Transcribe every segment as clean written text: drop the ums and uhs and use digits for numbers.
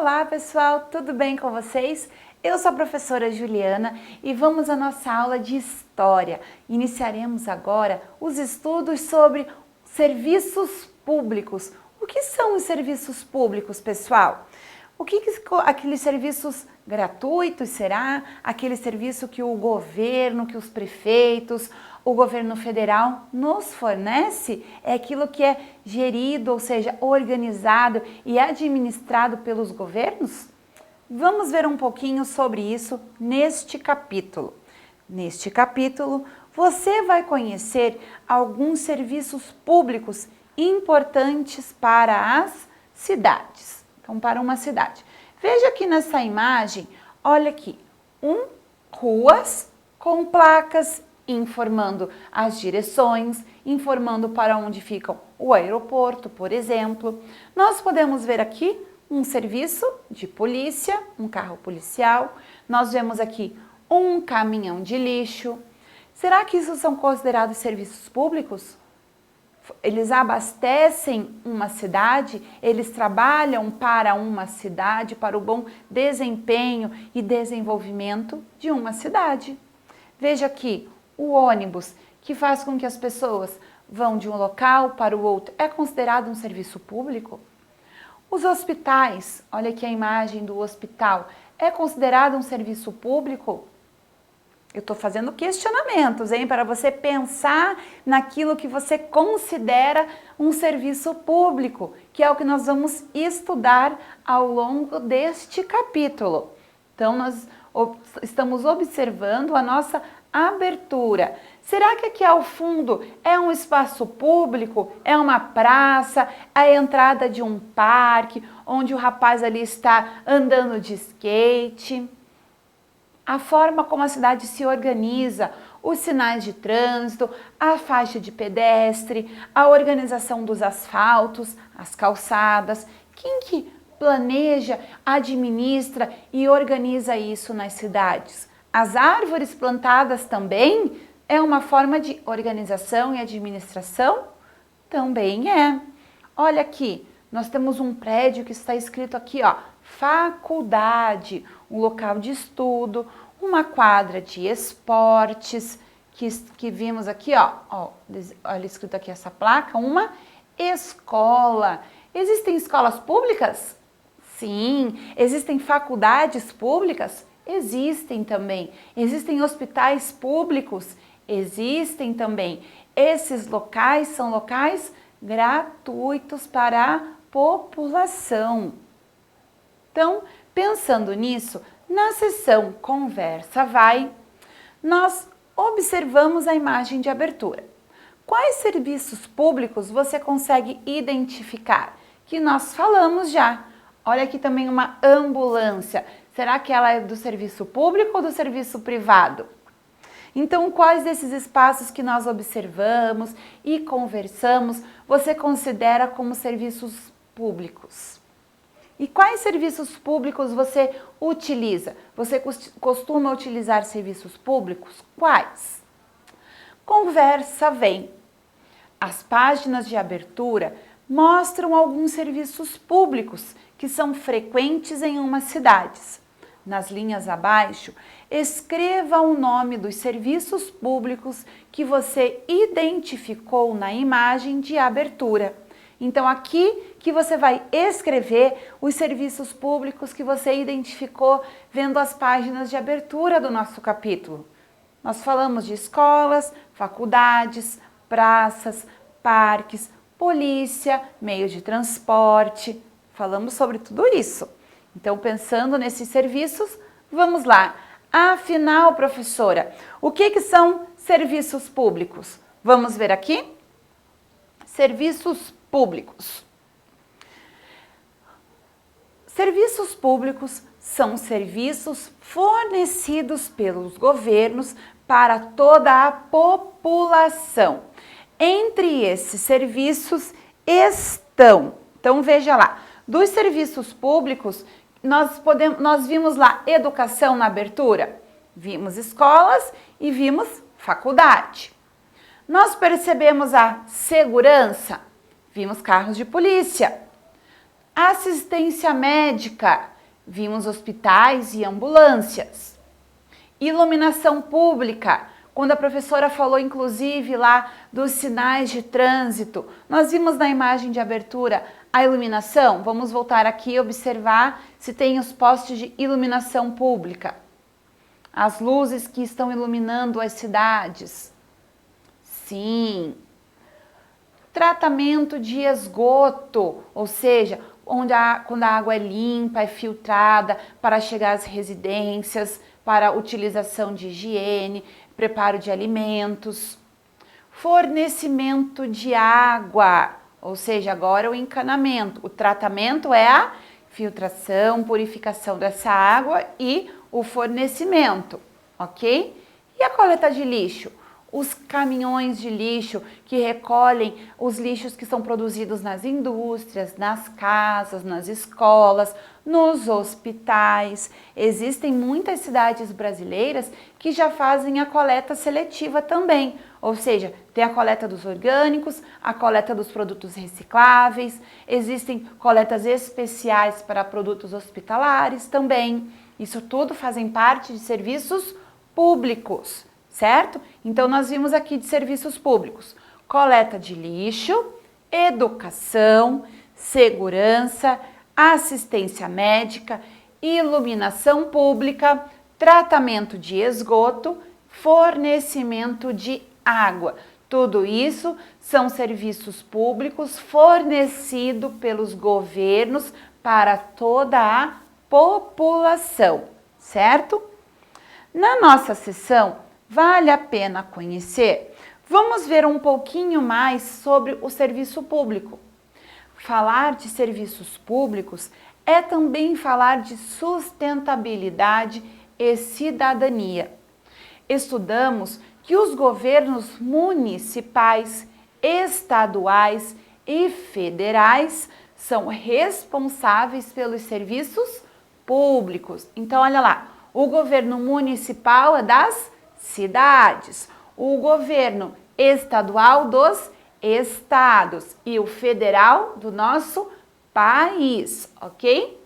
Olá pessoal, tudo bem com vocês? Eu sou a professora Juliana e vamos à nossa aula de História. Iniciaremos agora os estudos sobre serviços públicos. O que são os serviços públicos, pessoal? Aqueles serviços gratuitos, será? Aquele serviço que o governo, que os prefeitos, o governo federal nos fornece? É aquilo que é gerido, ou seja, organizado e administrado pelos governos? Vamos ver um pouquinho sobre isso neste capítulo. Neste capítulo, você vai conhecer alguns serviços públicos importantes para as cidades. Então, para uma cidade. Veja aqui nessa imagem, olha aqui, ruas com placas informando as direções, informando para onde ficam o aeroporto, por exemplo. Nós podemos ver aqui um serviço de polícia, um carro policial. Nós vemos aqui um caminhão de lixo. Será que isso são considerados serviços públicos? Eles abastecem uma cidade, eles trabalham para uma cidade, para o bom desempenho e desenvolvimento de uma cidade. Veja aqui, o ônibus, que faz com que as pessoas vão de um local para o outro, é considerado um serviço público? Os hospitais, olha aqui a imagem do hospital, é considerado um serviço público? Eu estou fazendo questionamentos, hein, para você pensar naquilo que você considera um serviço público, que é o que nós vamos estudar ao longo deste capítulo. Então, nós estamos observando a nossa abertura. Será que aqui ao fundo é um espaço público? É uma praça? É a entrada de um parque, onde o rapaz ali está andando de skate? A forma como a cidade se organiza, os sinais de trânsito, a faixa de pedestre, a organização dos asfaltos, as calçadas. Quem que planeja, administra e organiza isso nas cidades? As árvores plantadas também é uma forma de organização e administração? Também é. Olha aqui, nós temos um prédio que está escrito aqui, ó, faculdade, um local de estudo, uma quadra de esportes, que vimos aqui, ó, olha escrito aqui essa placa, uma escola. Existem escolas públicas? Sim. Existem faculdades públicas? Existem também. Existem hospitais públicos? Existem também. Esses locais são locais gratuitos para a população. Então, pensando nisso, na seção Conversa Vai, nós observamos a imagem de abertura. Quais serviços públicos você consegue identificar? Que nós falamos já. Olha aqui também uma ambulância. Será que ela é do serviço público ou do serviço privado? Então, quais desses espaços que nós observamos e conversamos você considera como serviços públicos? E quais serviços públicos você utiliza? Você costuma utilizar serviços públicos? Quais? Conversa Vem. As páginas de abertura mostram alguns serviços públicos que são frequentes em umas cidades. Nas linhas abaixo, escreva o nome dos serviços públicos que você identificou na imagem de abertura. Então, aqui que você vai escrever os serviços públicos que você identificou vendo as páginas de abertura do nosso capítulo. Nós falamos de escolas, faculdades, praças, parques, polícia, meio de transporte. Falamos sobre tudo isso. Então, pensando nesses serviços, vamos lá. Afinal, professora, o que são serviços públicos? Vamos ver aqui? Serviços públicos. Serviços públicos são serviços fornecidos pelos governos para toda a população. Entre esses serviços estão, então veja lá, dos serviços públicos, nós vimos lá educação na abertura, vimos escolas e vimos faculdade. Nós percebemos a segurança, vimos carros de polícia. Assistência médica, vimos hospitais e ambulâncias. Iluminação pública, quando a professora falou inclusive lá dos sinais de trânsito, nós vimos na imagem de abertura a iluminação. Vamos voltar aqui e observar se tem os postes de iluminação pública. As luzes que estão iluminando as cidades. Sim. Tratamento de esgoto, ou seja, quando a água é limpa, é filtrada para chegar às residências, para utilização de higiene, preparo de alimentos. Fornecimento de água, ou seja, agora o encanamento. O tratamento é a filtração, purificação dessa água e o fornecimento, ok? E a coleta de lixo? Os caminhões de lixo que recolhem os lixos que são produzidos nas indústrias, nas casas, nas escolas, nos hospitais. Existem muitas cidades brasileiras que já fazem a coleta seletiva também, ou seja, tem a coleta dos orgânicos, a coleta dos produtos recicláveis, existem coletas especiais para produtos hospitalares também. Isso tudo fazem parte de serviços públicos. Certo? Então, nós vimos aqui de serviços públicos, coleta de lixo, educação, segurança, assistência médica, iluminação pública, tratamento de esgoto, fornecimento de água. Tudo isso são serviços públicos fornecidos pelos governos para toda a população, certo? Na nossa sessão, vale a pena conhecer? Vamos ver um pouquinho mais sobre o serviço público. Falar de serviços públicos é também falar de sustentabilidade e cidadania. Estudamos que os governos municipais, estaduais e federais são responsáveis pelos serviços públicos. Então, olha lá, o governo municipal é das cidades, o governo estadual dos estados e o federal do nosso país, ok?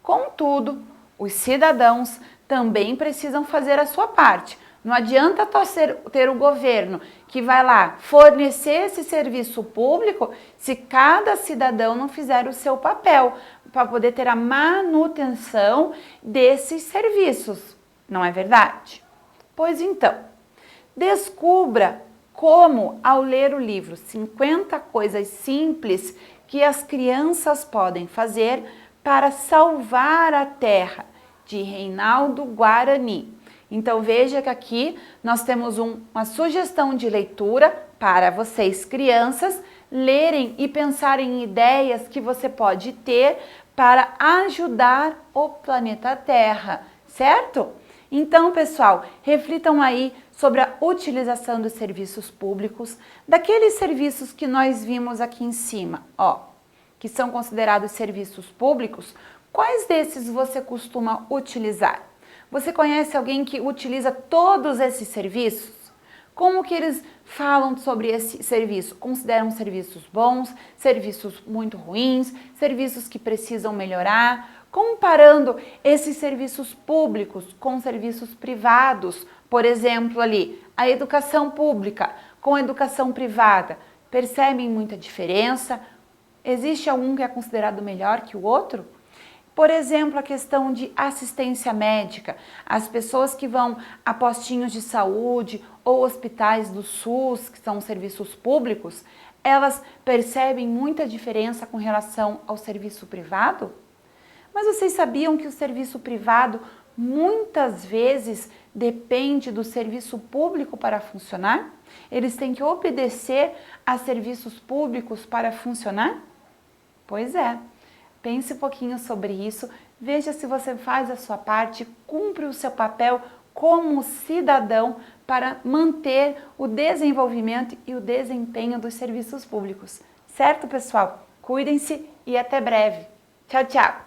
Contudo, os cidadãos também precisam fazer a sua parte. Não adianta ter o governo que vai lá fornecer esse serviço público se cada cidadão não fizer o seu papel para poder ter a manutenção desses serviços. Não é verdade? Pois então, descubra como, ao ler o livro 50 Coisas Simples que as Crianças Podem Fazer para Salvar a Terra, de Reinaldo Guarani. Então veja que aqui nós temos uma sugestão de leitura para vocês, crianças, lerem e pensarem em ideias que você pode ter para ajudar o planeta Terra, certo? Então, pessoal, reflitam aí sobre a utilização dos serviços públicos, daqueles serviços que nós vimos aqui em cima, ó, que são considerados serviços públicos. Quais desses você costuma utilizar? Você conhece alguém que utiliza todos esses serviços? Como que eles falam sobre esse serviço? Consideram serviços bons, serviços muito ruins, serviços que precisam melhorar? Comparando esses serviços públicos com serviços privados, por exemplo, ali, a educação pública com a educação privada, percebem muita diferença? Existe algum que é considerado melhor que o outro? Por exemplo, a questão de assistência médica. As pessoas que vão a postinhos de saúde ou hospitais do SUS, que são serviços públicos, elas percebem muita diferença com relação ao serviço privado? Mas vocês sabiam que o serviço privado muitas vezes depende do serviço público para funcionar? Eles têm que obedecer a serviços públicos para funcionar? Pois é. Pense um pouquinho sobre isso, veja se você faz a sua parte, cumpre o seu papel como cidadão para manter o desenvolvimento e o desempenho dos serviços públicos. Certo, pessoal? Cuidem-se e até breve. Tchau, tchau!